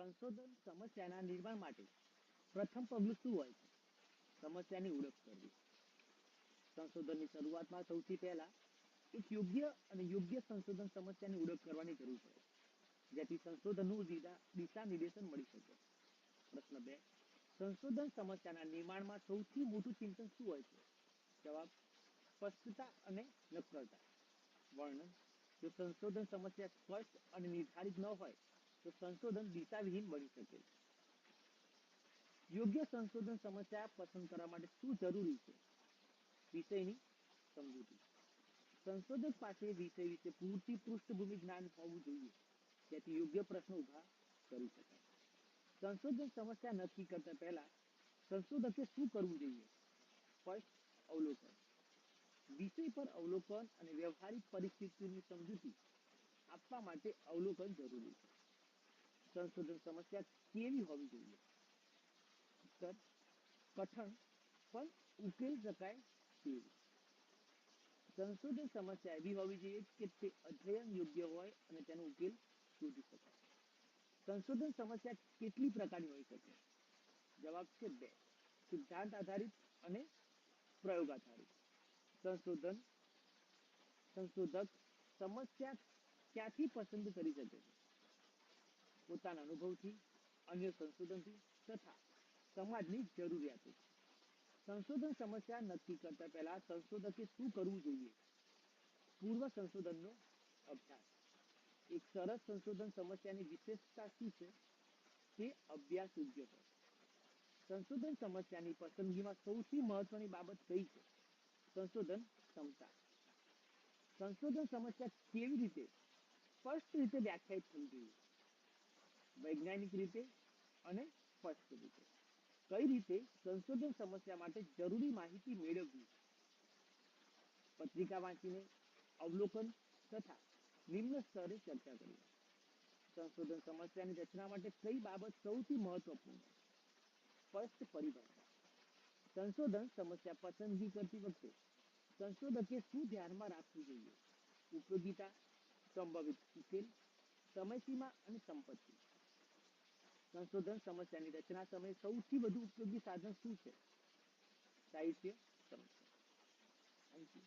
સંશોધન સમસ્યાના નિર્માણ માટે પ્રથમ પગલું શું હોય છે? સમસ્યાની ઓળખ કરવી. સંશોધનની શરૂઆતમાં સૌથી પહેલા એક યોગ્ય સંશોધન સમસ્યાની ઓળખ કરવાની જરૂર પડે, જેથી સંશોધનનું દિશા નિર્દેશન મળી શકે. પ્રશ્ન 2. સંશોધન સમસ્યાના નિર્માણમાં સૌથી મોટું ચિંતન શું હોય છે? જવાબ: સ્પષ્ટતા અને નક્કરતા. વર્ણન: જો સંશોધન સમસ્યા સ્પષ્ટ અને નિર્ધારિત ન હોય તો સંશોધન દિશાવિહીન બની શકે. યોગ્ય સંશોધન સમસ્યા પસંદ કરવા માટે શું જરૂરી છે? વિષયની સમજૂતી. સંશોધક પાસે વિષય વિશે પૂરતી પૃષ્ઠભૂમિ જ્ઞાન હોવું જોઈએ, જેથી યોગ્ય પ્રશ્નો ઉભા કરી શકાય. સંશોધન સમસ્યા નક્કી કરતા પહેલા સંશોધકે શું કરવું જોઈએ? સ્પષ્ટ અવલોકન. વિષય પર અવલોકન અને વ્યવહારિક પરિસ્થિતિની સમજૂતી આપવા માટે અવલોકન જરૂરી છે. સંશોધન સમસ્યા કેવી હોવી જોઈએ? ઉત્તર: કઠણ પણ ઉકેલ શકાય તેવી. સંશોધન સમસ્યા એવી હોવી જોઈએ કે તે અધ્યયન યોગ્ય હોય અને તેનો ઉકેલ શોધી શકાય. સંશોધન સમસ્યા કેટલી પ્રકારની હોઈ શકે? જવાબ છે 2: સિદ્ધાંત આધારિત અને પ્રયોગ આધારિત. સંશોધક સમસ્યા ક્યાંથી પસંદ કરી શકે છે? પોતાના અનુભવથી, અન્ય સંશોધનથી તથા સમાજની જરૂરિયાતોથી. સંશોધન સમસ્યા નક્કી કરતા પહેલા સંશોધકે શું કરવું જોઈએ? પૂર્વ સંશોધનનો અભ્યાસ. એક સરસ સંશોધન સમસ્યાની વિશેષતા શું છે? તે અભ્યાસ યોગ્ય હોય. સંશોધન સમસ્યાની પસંદગીમાં સૌથી મહત્વની બાબત કઈ છે? સંશોધન ક્ષમતા. સંશોધન સમસ્યા કેવી રીતે સ્પષ્ટ રીતે વ્યાખ્યાયિત થવી જોઈએ? વૈજ્ઞાનિક રીતે અને સ્પષ્ટ રીતે. કઈ રીતે સંશોધન સમસ્યા માટે જરૂરી માહિતી મેળવવી? પત્રિકા વાંચીને, અવલોકન તથા નિમ્ન સ્તરે ચર્ચા કરી. સંશોધન સમસ્યાની રચના માટે કઈ બાબત સૌથી મહત્વપૂર્ણ? સ્પષ્ટ પરિભાષા. સંશોધન સમસ્યા પસંદગી કરતી વખતે સંશોધકે શું ધ્યાનમાં રાખવું જોઈએ? ઉપયોગિતા, સંભવિત ઉકેલ, સમયસીમા અને સંપત્તિ. સંશોધન સમસ્યાની રચના સમયે સૌથી વધુ ઉપયોગી સાધન શું છે? સાહિત્ય સમીક્ષા. Thank you.